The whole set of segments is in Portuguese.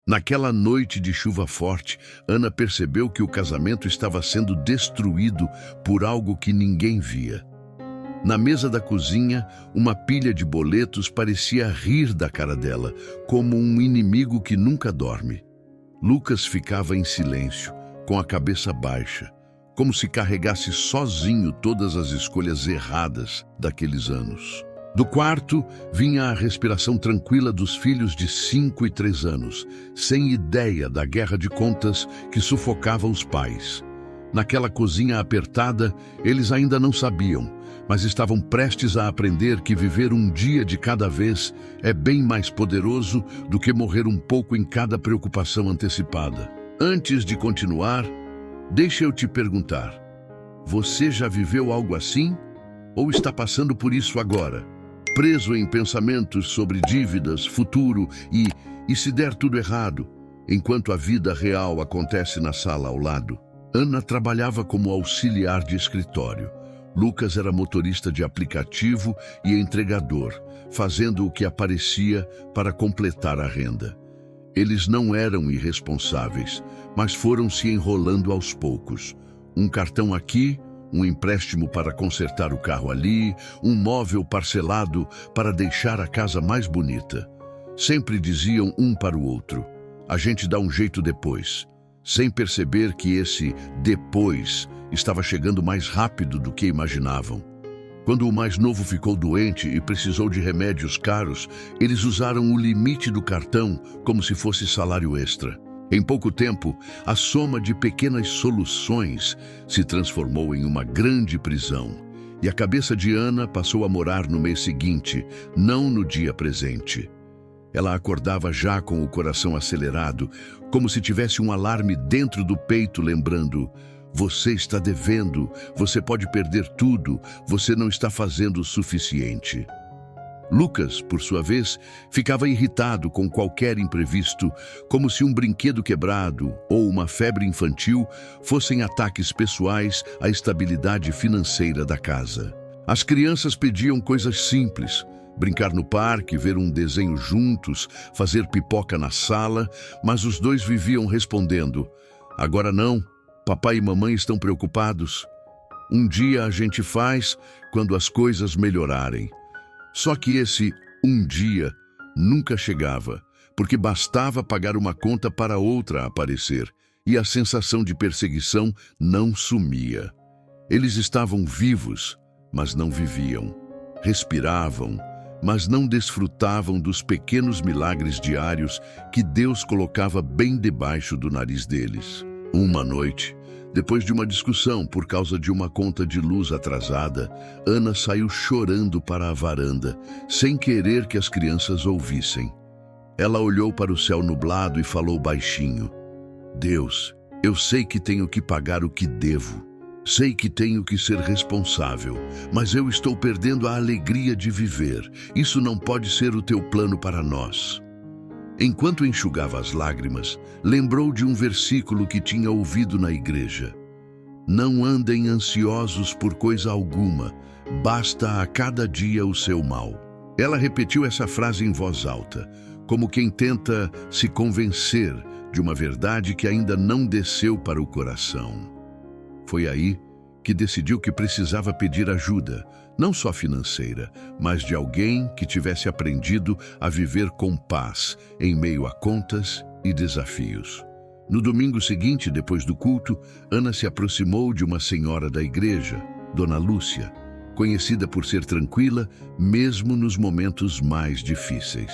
Naquela noite de chuva forte, Ana percebeu que o casamento estava sendo destruído por algo que ninguém via. Na mesa da cozinha, uma pilha de boletos parecia rir da cara dela, como um inimigo que nunca dorme. Lucas ficava em silêncio, com a cabeça baixa, como se carregasse sozinho todas as escolhas erradas daqueles anos. Do quarto, vinha a respiração tranquila dos filhos de 5 e 3 anos, sem ideia da guerra de contas que sufocava os pais. Naquela cozinha apertada, eles ainda não sabiam, mas estavam prestes a aprender que viver um dia de cada vez é bem mais poderoso do que morrer um pouco em cada preocupação antecipada. Antes de continuar, deixa eu te perguntar, você já viveu algo assim? Ou está passando por isso agora? Preso em pensamentos sobre dívidas, futuro e se der tudo errado, enquanto a vida real acontece na sala ao lado. Ana trabalhava como auxiliar de escritório. Lucas era motorista de aplicativo e entregador, fazendo o que aparecia para completar a renda. Eles não eram irresponsáveis, mas foram se enrolando aos poucos. Um cartão aqui, um empréstimo para consertar o carro ali, um móvel parcelado para deixar a casa mais bonita. Sempre diziam um para o outro, a gente dá um jeito depois, sem perceber que esse depois estava chegando mais rápido do que imaginavam. Quando o mais novo ficou doente e precisou de remédios caros, eles usaram o limite do cartão como se fosse salário extra. Em pouco tempo, a soma de pequenas soluções se transformou em uma grande prisão, e a cabeça de Ana passou a morar no mês seguinte, não no dia presente. Ela acordava já com o coração acelerado, como se tivesse um alarme dentro do peito lembrando: você está devendo, você pode perder tudo, você não está fazendo o suficiente. Lucas, por sua vez, ficava irritado com qualquer imprevisto, como se um brinquedo quebrado ou uma febre infantil fossem ataques pessoais à estabilidade financeira da casa. As crianças pediam coisas simples: brincar no parque, ver um desenho juntos, fazer pipoca na sala, mas os dois viviam respondendo: agora não, papai e mamãe estão preocupados. Um dia a gente faz quando as coisas melhorarem. Só que esse um dia nunca chegava, porque bastava pagar uma conta para outra aparecer, e a sensação de perseguição não sumia. Eles estavam vivos, mas não viviam. Respiravam, mas não desfrutavam dos pequenos milagres diários que Deus colocava bem debaixo do nariz deles. Uma noite, depois de uma discussão por causa de uma conta de luz atrasada, Ana saiu chorando para a varanda, sem querer que as crianças ouvissem. Ela olhou para o céu nublado e falou baixinho: Deus, eu sei que tenho que pagar o que devo. Sei que tenho que ser responsável, mas eu estou perdendo a alegria de viver. Isso não pode ser o teu plano para nós. Enquanto enxugava as lágrimas, lembrou de um versículo que tinha ouvido na igreja. Não andem ansiosos por coisa alguma, basta a cada dia o seu mal. Ela repetiu essa frase em voz alta, como quem tenta se convencer de uma verdade que ainda não desceu para o coração. Foi aí que decidiu que precisava pedir ajuda, não só financeira, mas de alguém que tivesse aprendido a viver com paz em meio a contas e desafios. No domingo seguinte, depois do culto, Ana se aproximou de uma senhora da igreja, Dona Lúcia, conhecida por ser tranquila mesmo nos momentos mais difíceis.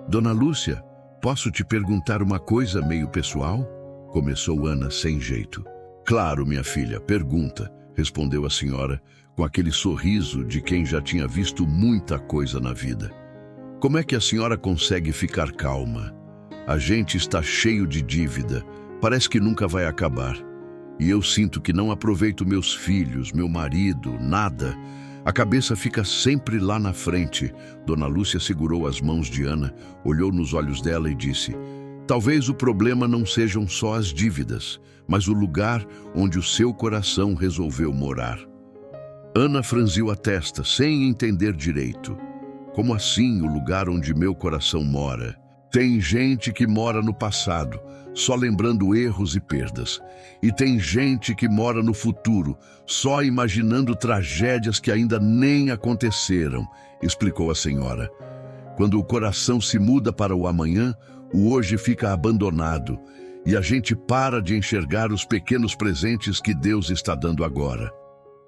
Dona Lúcia, posso te perguntar uma coisa meio pessoal? Começou Ana sem jeito. Claro, minha filha, pergunta, respondeu a senhora, com aquele sorriso de quem já tinha visto muita coisa na vida. Como é que a senhora consegue ficar calma? A gente está cheio de dívida, parece que nunca vai acabar. E eu sinto que não aproveito meus filhos, meu marido, nada. A cabeça fica sempre lá na frente. Dona Lúcia segurou as mãos de Ana, olhou nos olhos dela e disse: talvez o problema não sejam só as dívidas, mas o lugar onde o seu coração resolveu morar. Ana franziu a testa, sem entender direito. Como assim o lugar onde meu coração mora? Tem gente que mora no passado, só lembrando erros e perdas. E tem gente que mora no futuro, só imaginando tragédias que ainda nem aconteceram, explicou a senhora. Quando o coração se muda para o amanhã, o hoje fica abandonado e a gente para de enxergar os pequenos presentes que Deus está dando agora.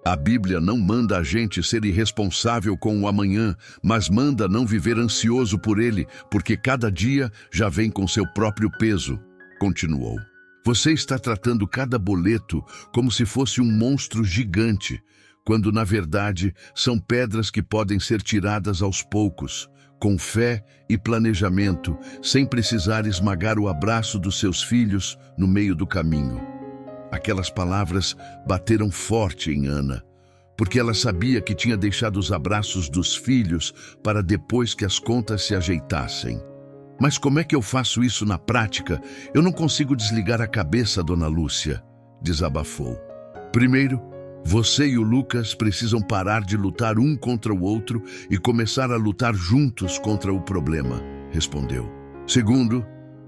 A Bíblia não manda a gente ser irresponsável com o amanhã, mas manda não viver ansioso por ele, porque cada dia já vem com seu próprio peso, continuou. Você está tratando cada boleto como se fosse um monstro gigante, quando na verdade são pedras que podem ser tiradas aos poucos, com fé e planejamento, sem precisar esmagar o abraço dos seus filhos no meio do caminho. Aquelas palavras bateram forte em Ana, porque ela sabia que tinha deixado os abraços dos filhos para depois que as contas se ajeitassem. Mas como é que eu faço isso na prática? Eu não consigo desligar a cabeça, dona Lúcia, desabafou. Primeiro, você e o Lucas precisam parar de lutar um contra o outro e começar a lutar juntos contra o problema, respondeu. Segundo,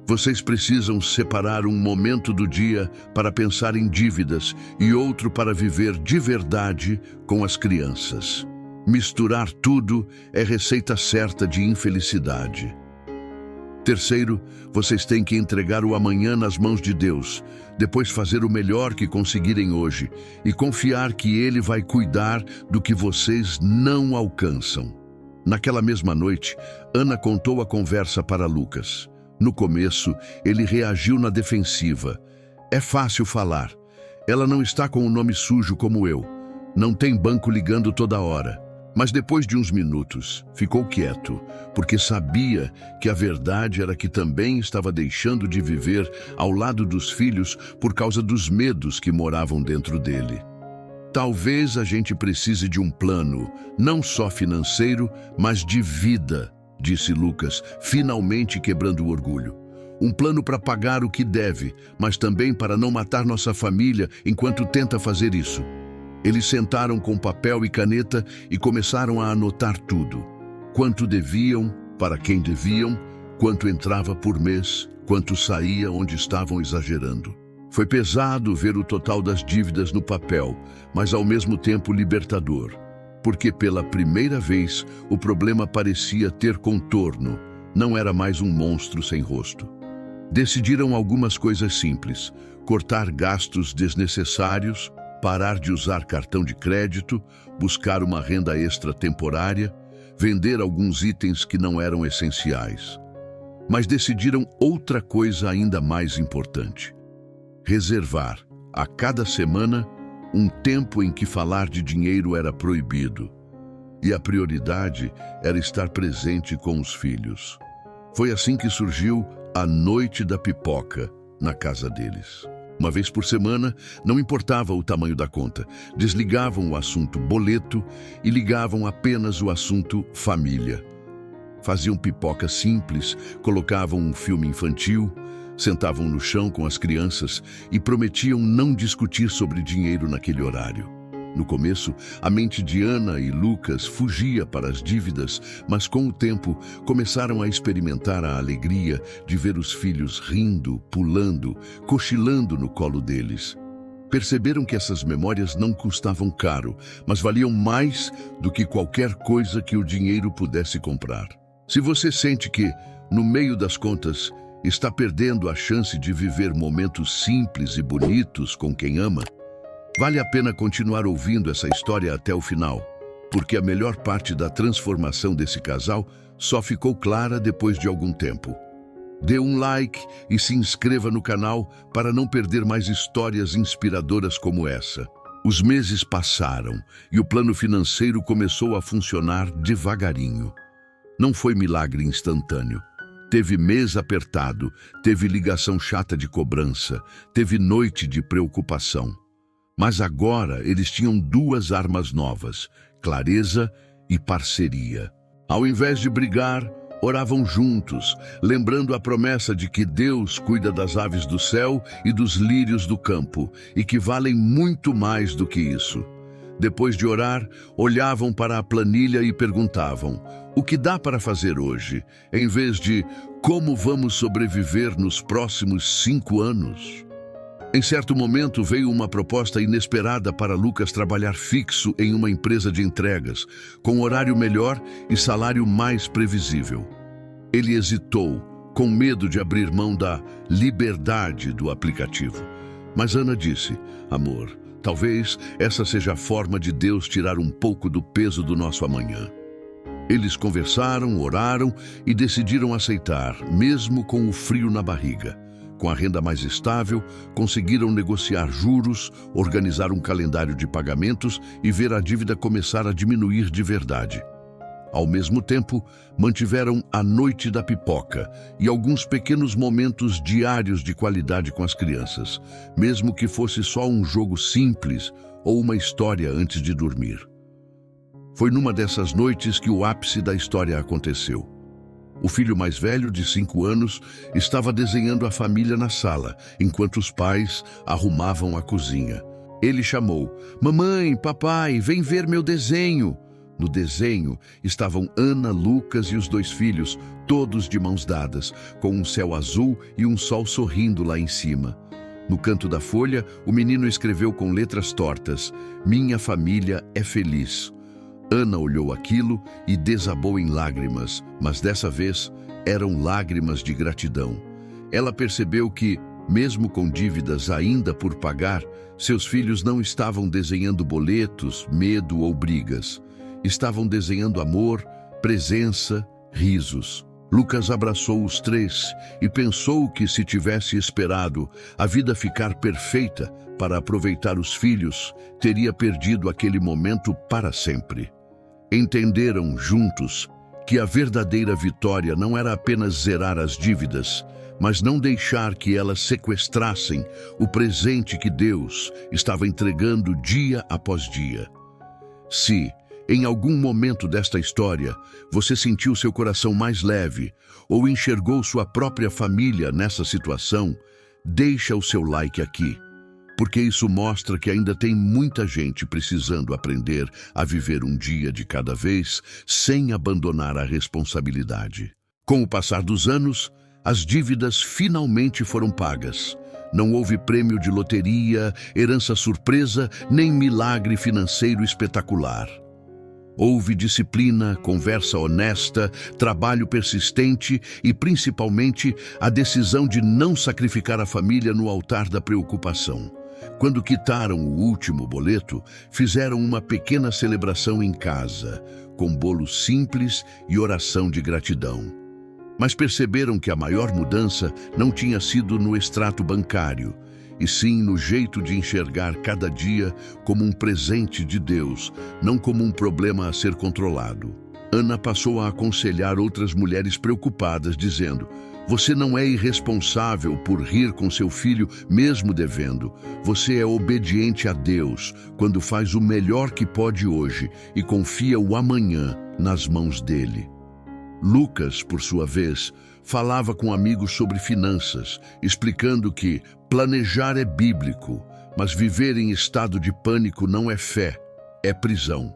vocês precisam separar um momento do dia para pensar em dívidas e outro para viver de verdade com as crianças. Misturar tudo é receita certa de infelicidade. Terceiro, vocês têm que entregar o amanhã nas mãos de Deus, depois fazer o melhor que conseguirem hoje e confiar que Ele vai cuidar do que vocês não alcançam. Naquela mesma noite, Ana contou a conversa para Lucas. No começo, ele reagiu na defensiva. É fácil falar. Ela não está com o nome sujo como eu. Não tem banco ligando toda hora. Mas depois de uns minutos, ficou quieto, porque sabia que a verdade era que também estava deixando de viver ao lado dos filhos por causa dos medos que moravam dentro dele. Talvez a gente precise de um plano, não só financeiro, mas de vida, disse Lucas, finalmente quebrando o orgulho. Um plano para pagar o que deve, mas também para não matar nossa família enquanto tenta fazer isso. Eles sentaram com papel e caneta e começaram a anotar tudo. Quanto deviam, para quem deviam, quanto entrava por mês, quanto saía onde estavam exagerando. Foi pesado ver o total das dívidas no papel, mas ao mesmo tempo libertador. Porque pela primeira vez o problema parecia ter contorno, não era mais um monstro sem rosto. Decidiram algumas coisas simples: cortar gastos desnecessários, parar de usar cartão de crédito, buscar uma renda extra temporária, vender alguns itens que não eram essenciais. Mas decidiram outra coisa ainda mais importante: reservar, a cada semana, um tempo em que falar de dinheiro era proibido. E a prioridade era estar presente com os filhos. Foi assim que surgiu a Noite da Pipoca na casa deles. Uma vez por semana, não importava o tamanho da conta, desligavam o assunto boleto e ligavam apenas o assunto família. Faziam pipoca simples, colocavam um filme infantil, sentavam no chão com as crianças e prometiam não discutir sobre dinheiro naquele horário. No começo, a mente de Ana e Lucas fugia para as dívidas, mas com o tempo começaram a experimentar a alegria de ver os filhos rindo, pulando, cochilando no colo deles. Perceberam que essas memórias não custavam caro, mas valiam mais do que qualquer coisa que o dinheiro pudesse comprar. Se você sente que, no meio das contas, está perdendo a chance de viver momentos simples e bonitos com quem ama, vale a pena continuar ouvindo essa história até o final, porque a melhor parte da transformação desse casal só ficou clara depois de algum tempo. Dê um like e se inscreva no canal para não perder mais histórias inspiradoras como essa. Os meses passaram e o plano financeiro começou a funcionar devagarinho. Não foi milagre instantâneo. Teve mês apertado, teve ligação chata de cobrança, teve noite de preocupação. Mas agora eles tinham duas armas novas: clareza e parceria. Ao invés de brigar, oravam juntos, lembrando a promessa de que Deus cuida das aves do céu e dos lírios do campo, e que valem muito mais do que isso. Depois de orar, olhavam para a planilha e perguntavam: o que dá para fazer hoje? Em vez de Como vamos sobreviver nos próximos 5 anos? Em certo momento veio uma proposta inesperada para Lucas trabalhar fixo em uma empresa de entregas, com horário melhor e salário mais previsível. Ele hesitou, com medo de abrir mão da liberdade do aplicativo. Mas Ana disse: amor, talvez essa seja a forma de Deus tirar um pouco do peso do nosso amanhã. Eles conversaram, oraram e decidiram aceitar, mesmo com o frio na barriga. Com a renda mais estável, conseguiram negociar juros, organizar um calendário de pagamentos e ver a dívida começar a diminuir de verdade. Ao mesmo tempo, mantiveram a noite da pipoca e alguns pequenos momentos diários de qualidade com as crianças, mesmo que fosse só um jogo simples ou uma história antes de dormir. Foi numa dessas noites que o ápice da história aconteceu. O filho mais velho, de 5 anos, estava desenhando a família na sala, enquanto os pais arrumavam a cozinha. Ele chamou: mamãe, papai, vem ver meu desenho. No desenho estavam Ana, Lucas e os 2 filhos, todos de mãos dadas, com um céu azul e um sol sorrindo lá em cima. No canto da folha, o menino escreveu com letras tortas: minha família é feliz. Ana olhou aquilo e desabou em lágrimas, mas dessa vez eram lágrimas de gratidão. Ela percebeu que, mesmo com dívidas ainda por pagar, seus filhos não estavam desenhando boletos, medo ou brigas. Estavam desenhando amor, presença, risos. Lucas abraçou os 3 e pensou que, se tivesse esperado a vida ficar perfeita para aproveitar os filhos, teria perdido aquele momento para sempre. Entenderam juntos que a verdadeira vitória não era apenas zerar as dívidas, mas não deixar que elas sequestrassem o presente que Deus estava entregando dia após dia. Se, em algum momento desta história, você sentiu seu coração mais leve ou enxergou sua própria família nessa situação, deixa o seu like aqui, porque isso mostra que ainda tem muita gente precisando aprender a viver um dia de cada vez sem abandonar a responsabilidade. Com o passar dos anos, as dívidas finalmente foram pagas. Não houve prêmio de loteria, herança surpresa, nem milagre financeiro espetacular. Houve disciplina, conversa honesta, trabalho persistente e, principalmente, a decisão de não sacrificar a família no altar da preocupação. Quando quitaram o último boleto, fizeram uma pequena celebração em casa, com bolo simples e oração de gratidão. Mas perceberam que a maior mudança não tinha sido no extrato bancário, e sim no jeito de enxergar cada dia como um presente de Deus, não como um problema a ser controlado. Ana passou a aconselhar outras mulheres preocupadas, dizendo: você não é irresponsável por rir com seu filho mesmo devendo. Você é obediente a Deus quando faz o melhor que pode hoje e confia o amanhã nas mãos dele. Lucas, por sua vez, falava com amigos sobre finanças, explicando que planejar é bíblico, mas viver em estado de pânico não é fé, é prisão.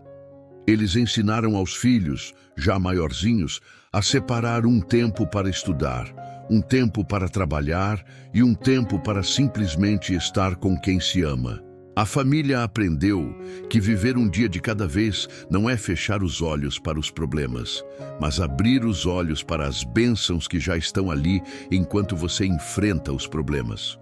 Eles ensinaram aos filhos, já maiorzinhos, a separar um tempo para estudar, um tempo para trabalhar e um tempo para simplesmente estar com quem se ama. A família aprendeu que viver um dia de cada vez não é fechar os olhos para os problemas, mas abrir os olhos para as bênçãos que já estão ali enquanto você enfrenta os problemas.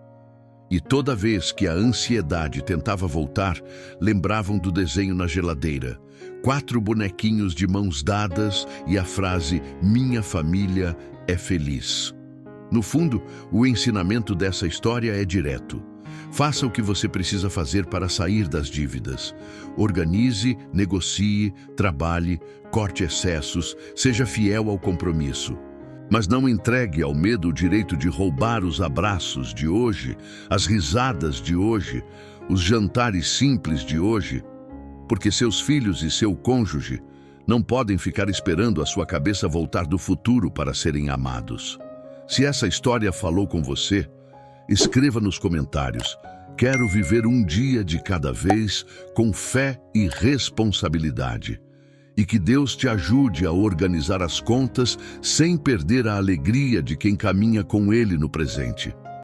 E toda vez que a ansiedade tentava voltar, lembravam do desenho na geladeira. 4 bonequinhos de mãos dadas e a frase "minha família é feliz". No fundo, o ensinamento dessa história é direto. Faça o que você precisa fazer para sair das dívidas. Organize, negocie, trabalhe, corte excessos, seja fiel ao compromisso. Mas não entregue ao medo o direito de roubar os abraços de hoje, as risadas de hoje, os jantares simples de hoje, porque seus filhos e seu cônjuge não podem ficar esperando a sua cabeça voltar do futuro para serem amados. Se essa história falou com você, escreva nos comentários: quero viver um dia de cada vez com fé e responsabilidade. e que Deus te ajude a organizar as contas sem perder a alegria de quem caminha com Ele no presente.